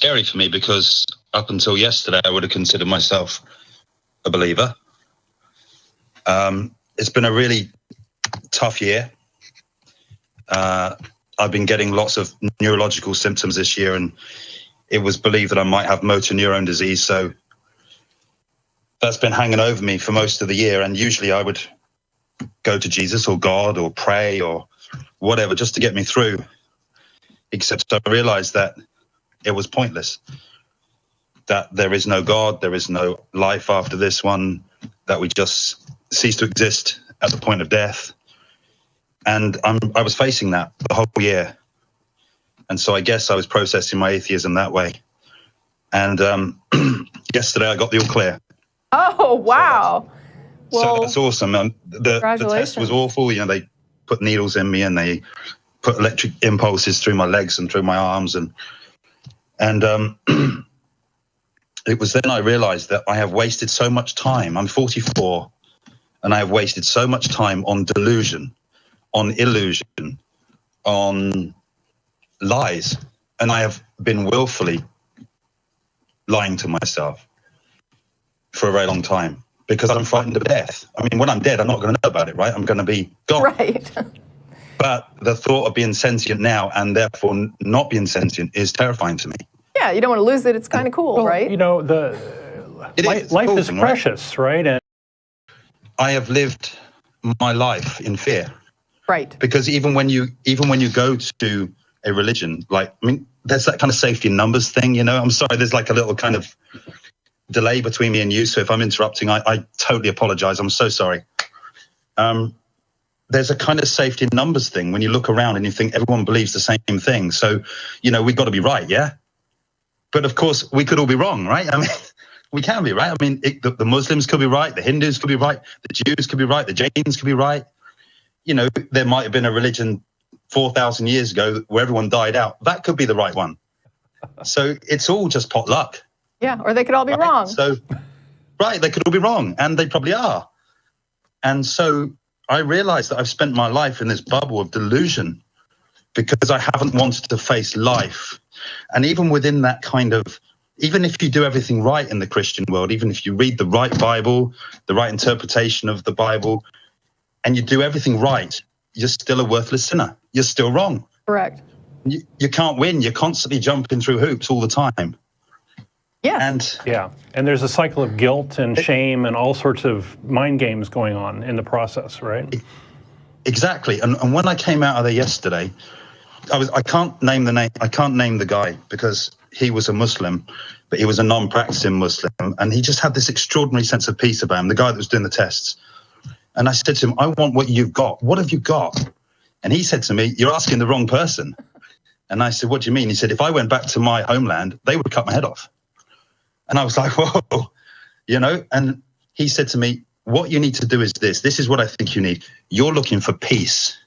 scary for me because up until yesterday, I would have considered myself a believer. It's been a really tough year. I've been getting lots of neurological symptoms this year, and it was believed that I might have motor neurone disease. So that's been hanging over me for most of the year. And usually I would go to Jesus or God or pray or whatever just to get me through. Except I realized that it was pointless, that there is no God, there is no life after this one, that we just cease to exist at the point of death. And I was facing that the whole year. And so I guess I was processing my atheism that way. And yesterday I got the all clear. Oh, wow. So that's awesome. The test was awful. You know, they put needles in me and they put electric impulses through my legs and through my arms. And it was then I realized that I have wasted so much time. I'm 44 and I have wasted so much time on delusion, on illusion, on lies. And I have been willfully lying to myself for a very long time because I'm frightened of death. I mean, when I'm dead, I'm not going to know about it, right? I'm going to be gone. Right. But the thought of being sentient now and therefore not being sentient is terrifying to me. Yeah, you don't want to lose it. It's kind of cool, right? You know, life is precious, right? And I have lived my life in fear. Right. Because even when you go to a religion, like, I mean, there's that kind of safety in numbers thing, you know. I'm sorry, there's like a little kind of delay between me and you. So if I'm interrupting, I totally apologize. I'm so sorry. There's a kind of safety in numbers thing when you look around and you think everyone believes the same thing. So, you know, we've got to be right, yeah? But of course, we could all be wrong, right? I mean, we can be, right? I mean, the Muslims could be right, the Hindus could be right, the Jews could be right, the Jains could be right. You know, there might have been a religion 4,000 years ago where everyone died out. That could be the right one. So it's all just pot luck. Yeah, or they could all be wrong. So, right, they could all be wrong, and they probably are. And so I realized that I've spent my life in this bubble of delusion because I haven't wanted to face life. And even within that kind of, even if you do everything right in the Christian world, even if you read the right Bible, the right interpretation of the Bible, and you do everything right, you're still a worthless sinner. You're still wrong. Correct. You can't win. You're constantly jumping through hoops all the time. Yeah. And there's a cycle of guilt and shame and all sorts of mind games going on in the process, right? Exactly. And when I came out of there yesterday, I can't name the guy because he was a Muslim, but he was a non-practicing Muslim, and he just had this extraordinary sense of peace about him, the guy that was doing the tests. And I said to him, I want what you've got. What have you got? And he said to me, you're asking the wrong person. And I said, what do you mean? He said, if I went back to my homeland, they would cut my head off. And I was like, whoa, you know, and he said to me, what you need to do is this. This is what I think you need. You're looking for peace.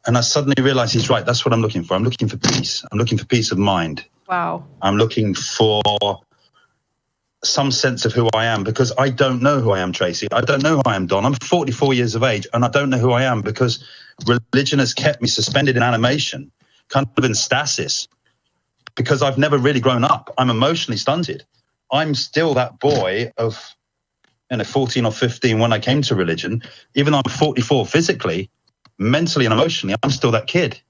And I suddenly realized he's right. That's what I'm looking for. I'm looking for peace. I'm looking for peace of mind. Wow. I'm looking for some sense of who I am because I don't know who I am, Tracie. I don't know who I am, Don. I'm 44 years of age and I don't know who I am because religion has kept me suspended in animation, kind of in stasis, because I've never really grown up. I'm emotionally stunted. I'm still that boy of 14 or 15 when I came to religion. Even though I'm 44 physically, mentally and emotionally, I'm still that kid.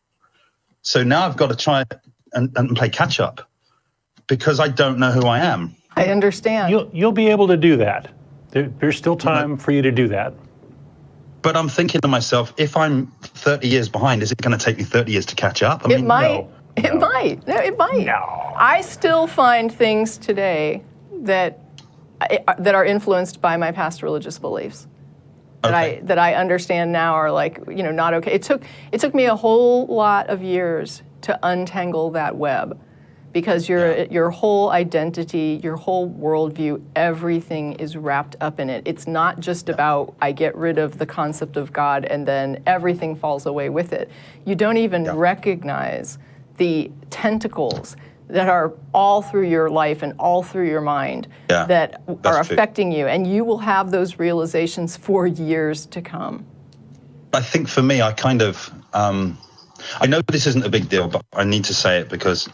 So now I've got to try and play catch up because I don't know who I am. I understand. You'll be able to do that. There's still time for you to do that. But I'm thinking to myself, if I'm 30 years behind, is it going to take me 30 years to catch up? It might. It might. No. I still find things today that are influenced by my past religious beliefs. That I understand now are like, you know, not okay. It took me a whole lot of years to untangle that web, because your whole identity, your whole worldview, everything is wrapped up in it. It's not just about I get rid of the concept of God and then everything falls away with it. You don't even recognize the tentacles that are all through your life and all through your mind that are affecting you, and you will have those realizations for years to come. I think for me, I kind of, I know this isn't a big deal, but I need to say it because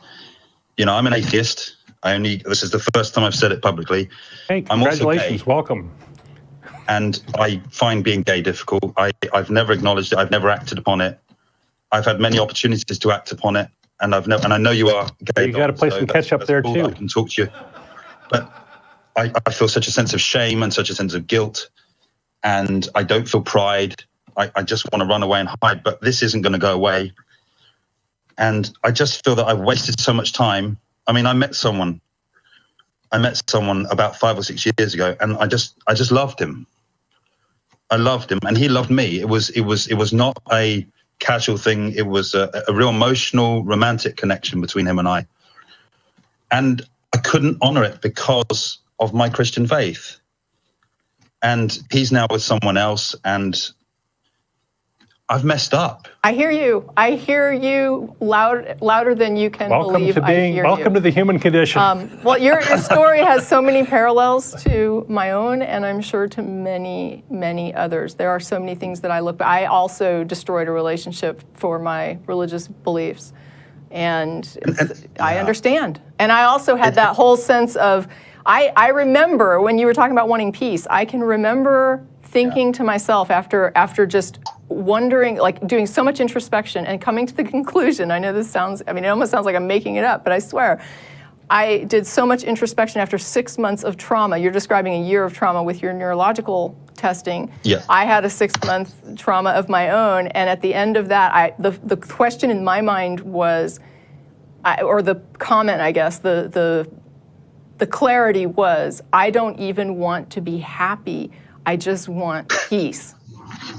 I'm an atheist. This is the first time I've said it publicly. Hey, I'm also congratulations, gay, welcome. and I find being gay difficult. I've never acknowledged it. I've never acted upon it. I've had many opportunities to act upon it, and and I know you are gay. You got to play some catch up there cool too. I can talk to you, but I feel such a sense of shame and such a sense of guilt, and I don't feel pride. I just want to run away and hide, but this isn't going to go away. And I just feel that I've wasted so much time. I mean, I met someone about 5 or 6 years ago, and I just loved him. I loved him, and he loved me. It was not a casual thing. It was a real emotional, romantic connection between him and I. And I couldn't honor it because of my Christian faith. And he's now with someone else, and I've messed up. I hear you. I hear you louder than you can believe. Welcome to the human condition. Well, your story has so many parallels to my own, and I'm sure to many, many others. There are so many things that I look back. I also destroyed a relationship for my religious beliefs, and I understand. And I also had that whole sense of, I remember when you were talking about wanting peace, I can remember thinking to myself after just wondering, like doing so much introspection and coming to the conclusion, I know this sounds, it almost sounds like I'm making it up, but I swear, I did so much introspection after 6 months of trauma. You're describing a year of trauma with your neurological testing. Yeah. I had a 6-month trauma of my own, and at the end of that, the question in my mind was, or the comment, I guess, the clarity was, I don't even want to be happy. I just want peace.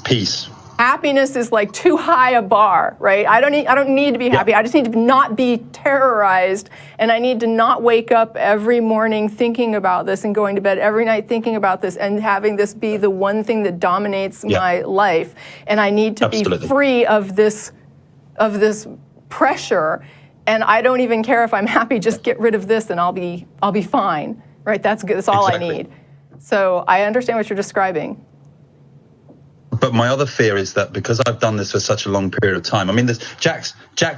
Peace. Happiness is like too high a bar, right? I don't need to be happy. I just need to not be terrorized, and I need to not wake up every morning thinking about this and going to bed every night thinking about this and having this be the one thing that dominates my life. And I need to be free of this pressure. And I don't even care if I'm happy. Just get rid of this, and I'll be fine, right? That's good. That's all I need. So I understand what you're describing. But my other fear is that because I've done this for such a long period of time, I mean, Jack's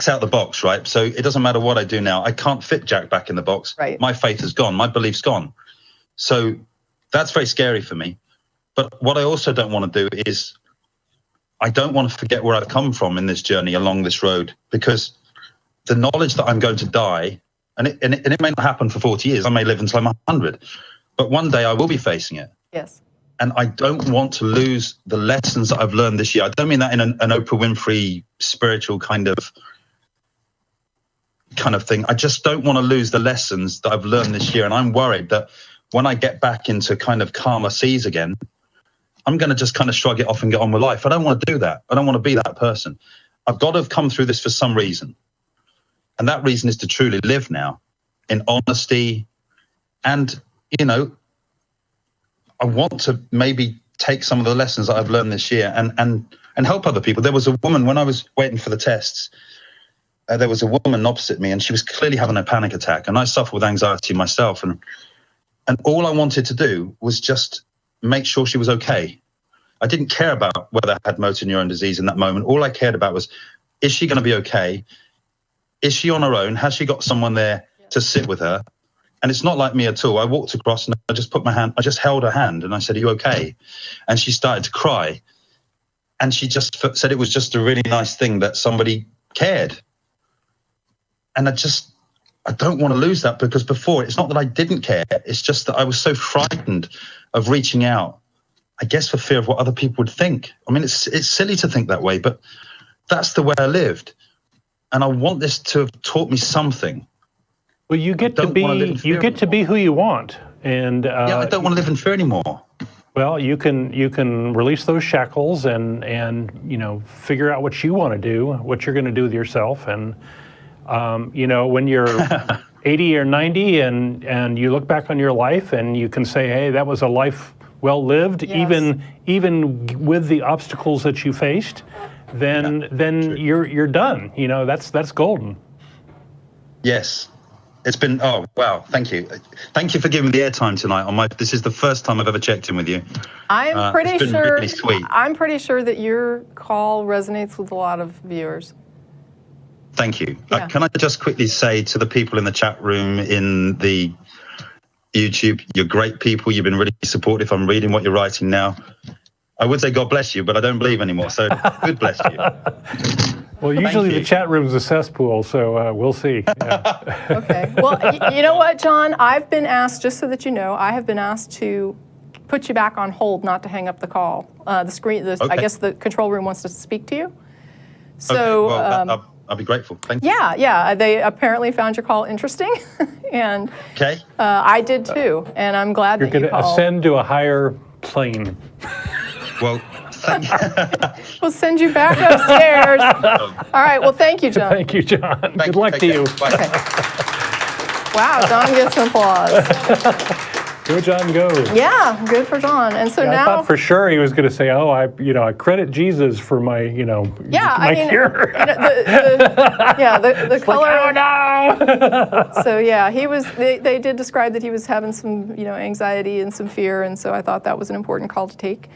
out the box, right? So it doesn't matter what I do now. I can't fit Jack back in the box. Right. My faith is gone. My belief's gone. So that's very scary for me. But what I also don't want to do is I don't want to forget where I've come from in this journey along this road, because the knowledge that I'm going to die, and it may not happen for 40 years. I may live until I'm 100. But one day I will be facing it. Yes. And I don't want to lose the lessons that I've learned this year. I don't mean that in an Oprah Winfrey spiritual kind of thing. I just don't want to lose the lessons that I've learned this year. And I'm worried that when I get back into kind of calmer seas again, I'm going to just kind of shrug it off and get on with life. I don't want to do that. I don't want to be that person. I've got to have come through this for some reason. And that reason is to truly live now in honesty. And, I want to maybe take some of the lessons that I've learned this year and help other people. There was a woman, when I was waiting for the tests, there was a woman opposite me, and she was clearly having a panic attack. And I suffer with anxiety myself. And all I wanted to do was just make sure she was okay. I didn't care about whether I had motor neuron disease in that moment. All I cared about was, is she going to be okay? Is she on her own? Has she got someone there to sit with her? And it's not like me at all. I walked across and I just held her hand and I said, are you okay? And she started to cry. And she just said it was just a really nice thing that somebody cared. And I don't want to lose that, because before, it's not that I didn't care. It's just that I was so frightened of reaching out, I guess for fear of what other people would think. I mean, it's silly to think that way, but that's the way I lived. And I want this to have taught me something. Well, you get to be who you want, and I don't want to live in fear anymore. Well, you can release those shackles and figure out what you want to do, what you're going to do with yourself, and when you're 80 or 90 and you look back on your life and you can say, hey, that was a life well lived, yes. even with the obstacles that you faced, then you're done. That's golden. Yes. It's been, oh, wow, thank you. Thank you for giving me the airtime tonight. This is the first time I've ever checked in with you. I'm pretty it's been sure, really sweet. I'm pretty sure that your call resonates with a lot of viewers. Thank you. Yeah. Can I just quickly say to the people in the chat room, in the YouTube, you're great people. You've been really supportive. I'm reading what you're writing now. I would say God bless you, but I don't believe anymore. So good bless you. Well, usually the chat room's a cesspool, so we'll see. Yeah. Okay. Well, you know what, John? I've been asked, just so that you know, I have been asked to put you back on hold, not to hang up the call. I guess the control room wants to speak to you. So, okay. Well, I'll be grateful. Thank you. Yeah. They apparently found your call interesting, and I did too. And I'm glad that you called. You're going to ascend to a higher plane. Well, thank you. We'll send you back upstairs. All right. Well, thank you, John. Thank you, John. Good luck to you. Bye. Okay. Wow, John gets some applause. Go, John, go. Yeah, good for John. And so now I thought for sure he was going to say, "Oh, I credit Jesus for my, my cure." The color. Like, oh no! So yeah, he was. They did describe that he was having some, anxiety and some fear, and so I thought that was an important call to take.